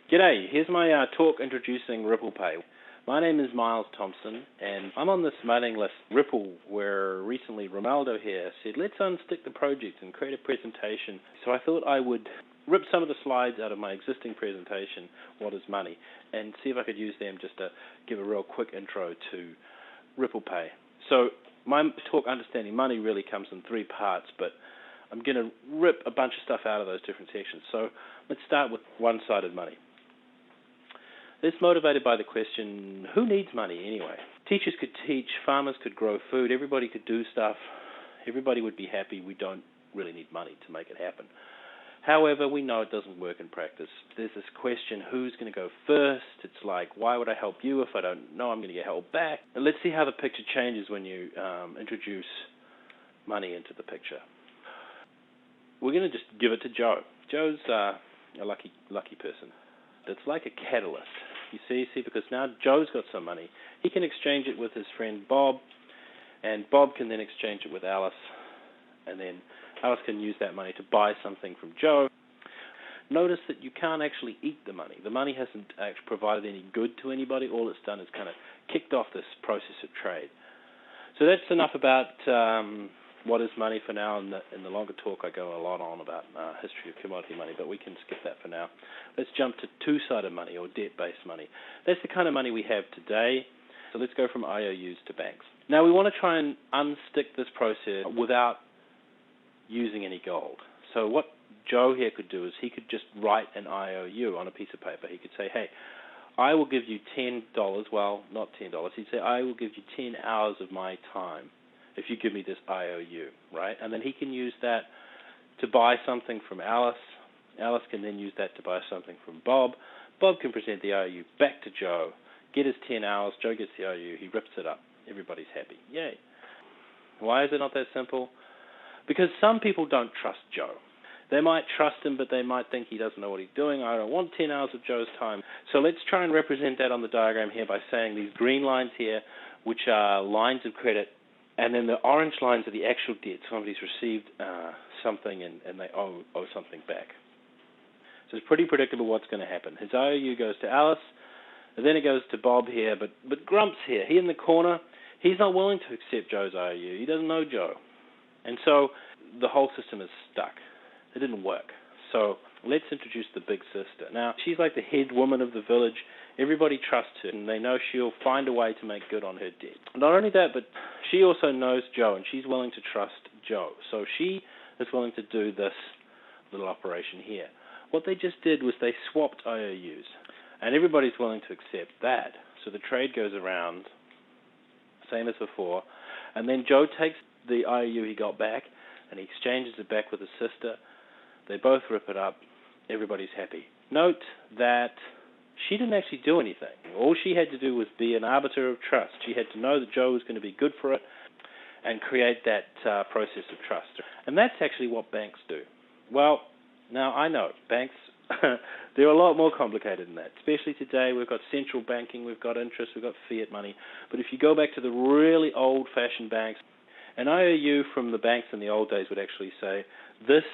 G'day, here's my talk introducing Ripple Pay. My name is Miles Thompson, and I'm on this mailing list, Ripple, where recently Romaldo here said, let's unstick the project and create a presentation. So I thought I would rip some of the slides out of my existing presentation, What is Money, and see if I could use them just to give a real quick intro to Ripple Pay. So my talk, Understanding Money, really comes in three parts, but I'm going to rip a bunch of stuff out of those different sections. So let's start with one-sided money. It's motivated by the question, who needs money anyway? Teachers could teach, farmers could grow food, everybody could do stuff, everybody would be happy. We don't really need money to make it happen. However, we know it doesn't work in practice. There's this question, who's going to go first? It's like, why would I help you if I don't know I'm going to get held back? And let's see how the picture changes when you introduce money into the picture. We're going to just give it to Joe. Joe's a lucky person. It's like a catalyst. You see, because now Joe's got some money. He can exchange it with his friend Bob, and Bob can then exchange it with Alice, and then Alice can use that money to buy something from Joe. Notice that you can't actually eat the money. The money hasn't actually provided any good to anybody. All it's done is kind of kicked off this process of trade. So that's enough about what is money for now. In the longer talk, I go a lot on about history of commodity money, but we can skip that for now. Let's jump to two-sided money or debt-based money. That's the kind of money we have today. So let's go from IOUs to banks. Now, we want to try and unstick this process without using any gold. So what Joe here could do is he could just write an IOU on a piece of paper. He could say, hey, I will give you $10. Well, not $10. He'd say, I will give you 10 hours of my time if you give me this IOU, right? And then he can use that to buy something from Alice. Alice can then use that to buy something from Bob. Bob can present the IOU back to Joe, get his 10 hours, Joe gets the IOU, he rips it up. Everybody's happy. Yay. Why is it not that simple? Because some people don't trust Joe. They might trust him, but they might think he doesn't know what he's doing. I don't want 10 hours of Joe's time. So let's try and represent that on the diagram here by saying these green lines here, which are lines of credit, and then the orange lines are the actual debt. Somebody's received something and they owe something back. So it's pretty predictable what's going to happen. His IOU goes to Alice, and then it goes to Bob here, but Grump's here. He in the corner, he's not willing to accept Joe's IOU. He doesn't know Joe. And so the whole system is stuck. It didn't work. So let's introduce the big sister. Now, she's like the head woman of the village. Everybody trusts her, and they know she'll find a way to make good on her debt. Not only that, but she also knows Joe, and she's willing to trust Joe. So she is willing to do this little operation here. What they just did was they swapped IOUs, and everybody's willing to accept that. So the trade goes around, same as before, and then Joe takes the IOU he got back, and he exchanges it back with his sister. They both rip it up. Everybody's happy. Note that she didn't actually do anything. All she had to do was be an arbiter of trust. She had to know that Joe was going to be good for it and create that process of trust. And that's actually what banks do. Well, now I know banks, they're a lot more complicated than that. Especially today, we've got central banking, we've got interest, we've got fiat money. But if you go back to the really old-fashioned banks, an IOU from the banks in the old days would actually say, this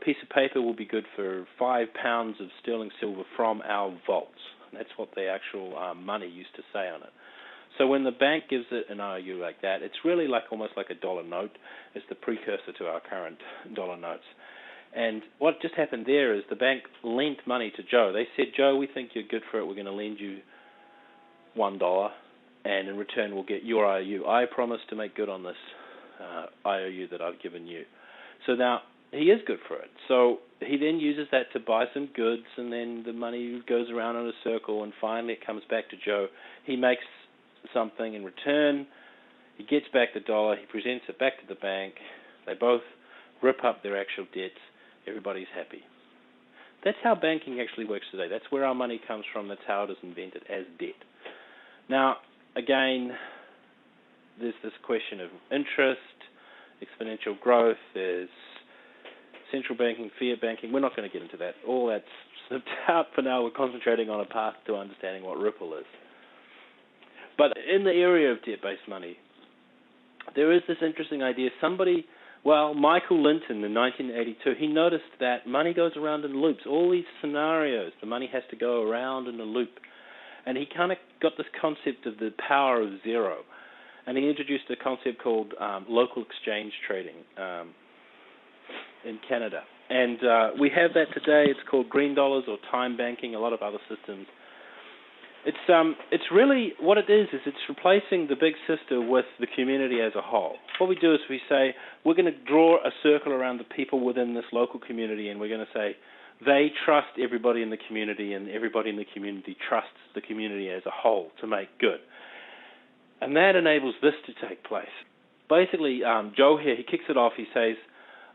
piece of paper will be good for 5 pounds of sterling silver from our vaults. And that's what the actual money used to say on it. So when the bank gives it an IOU like that, it's really almost like a dollar note. It's the precursor to our current dollar notes. And what just happened there is the bank lent money to Joe. They said, Joe, we think you're good for it. We're going to lend you $1, and in return we'll get your IOU. I promise to make good on this IOU that I've given you. So now he is good for it. So he then uses that to buy some goods, and then the money goes around in a circle, and finally it comes back to Joe. He makes something in return. He gets back the dollar. He presents it back to the bank. They both rip up their actual debts. Everybody's happy. That's how banking actually works today. That's where our money comes from. That's how it is invented, as debt. Now, again, there's this question of interest, exponential growth, there's central banking, fiat banking. We're not going to get into that. All that's slipped out for now. We're concentrating on a path to understanding what Ripple is. But in the area of debt-based money, there is this interesting idea. Somebody Well, Michael Linton in 1982, he noticed that money goes around in loops. All these scenarios, the money has to go around in a loop. And he kind of got this concept of the power of zero. And he introduced a concept called local exchange trading in Canada. And we have that today. It's called green dollars or time banking, a lot of other systems. It's really, what it is it's replacing the big sister with the community as a whole. What we do is we say, we're going to draw a circle around the people within this local community, and we're going to say, they trust everybody in the community, and everybody in the community trusts the community as a whole to make good. And that enables this to take place. Basically, Joe here, he kicks it off. He says,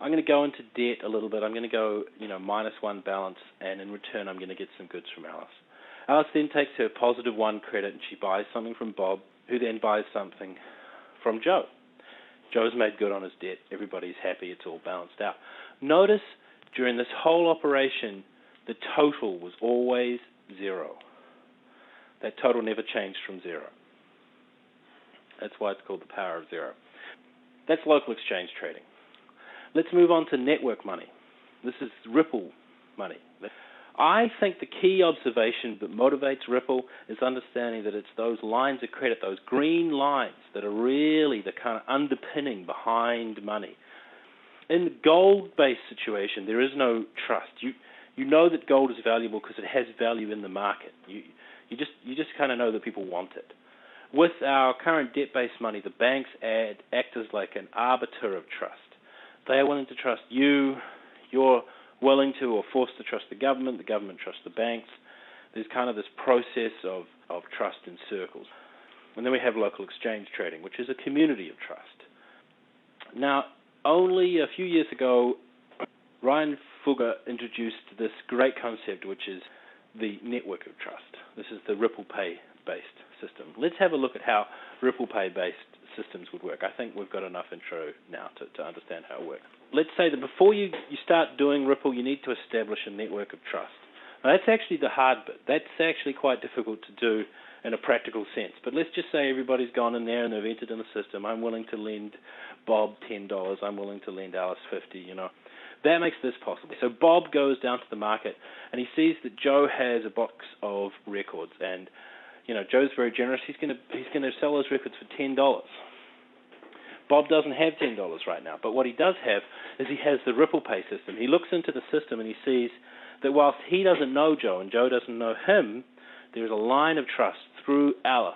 I'm going to go into debt a little bit. I'm going to go, -1 balance, and in return, I'm going to get some goods from Alice. Alice then takes her +1 credit, and she buys something from Bob, who then buys something from Joe. Joe's made good on his debt. Everybody's happy. It's all balanced out. Notice during this whole operation, the total was always 0. That total never changed from 0. That's why it's called the power of 0. That's local exchange trading. Let's move on to network money. This is Ripple money. I think the key observation that motivates Ripple is understanding that it's those lines of credit, those green lines, that are really the kind of underpinning behind money. In the gold-based situation, there is no trust. You know that gold is valuable because it has value in the market. You just kind of know that people want it. With our current debt-based money, the banks act as like an arbiter of trust. They are willing to trust you. You're willing to or forced to trust the government trusts the banks. There's kind of this process of trust in circles. And then we have local exchange trading, which is a community of trust. Now, only a few years ago, Ryan Fugger introduced this great concept, which is the network of trust. This is the Ripple Pay-based system. Let's have a look at how Ripple Pay-based systems would work. I think we've got enough intro now to understand how it works. Let's say that before you start doing Ripple, you need to establish a network of trust. Now, that's actually the hard bit. That's actually quite difficult to do in a practical sense. But let's just say everybody's gone in there and they've entered in the system. I'm willing to lend Bob $10. I'm willing to lend Alice $50, That makes this possible. So Bob goes down to the market and he sees that Joe has a box of records, and Joe's very generous. He's going to sell those records for $10. Bob doesn't have $10 right now, but what he does have is he has the Ripple Pay system. He looks into the system and he sees that whilst he doesn't know Joe and Joe doesn't know him, there's a line of trust through Alice.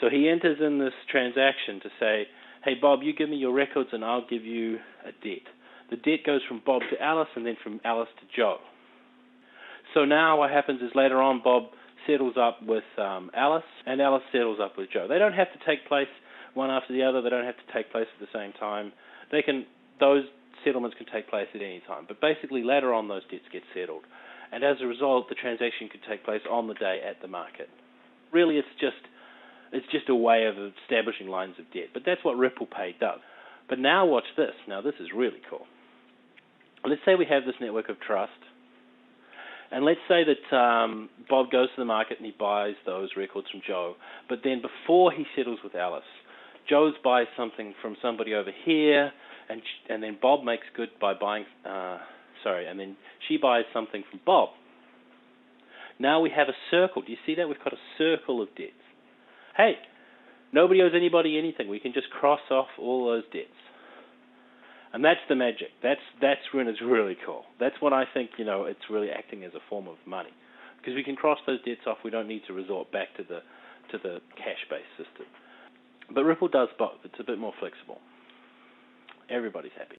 So he enters in this transaction to say, hey, Bob, you give me your records and I'll give you a debt. The debt goes from Bob to Alice and then from Alice to Joe. So now what happens is later on Bob settles up with Alice and Alice settles up with Joe. They don't have to take place one after the other. They don't have to take place at the same time. Those settlements can take place at any time. But basically later on those debts get settled. And as a result, the transaction could take place on the day at the market. Really, it's just a way of establishing lines of debt. But that's what Ripple Pay does. But now watch this. Now this is really cool. Let's say we have this network of trust. And let's say that Bob goes to the market and he buys those records from Joe. But then before he settles with Alice, Joe buys something from somebody over here, and then Bob makes good by buying, and then she buys something from Bob. Now we have a circle. Do you see that? We've got a circle of debts. Hey, nobody owes anybody anything. We can just cross off all those debts. And that's the magic. That's when it's really cool. That's when I think, it's really acting as a form of money. Because we can cross those debts off. We don't need to resort back to the cash-based system. But Ripple does both. It's a bit more flexible. Everybody's happy.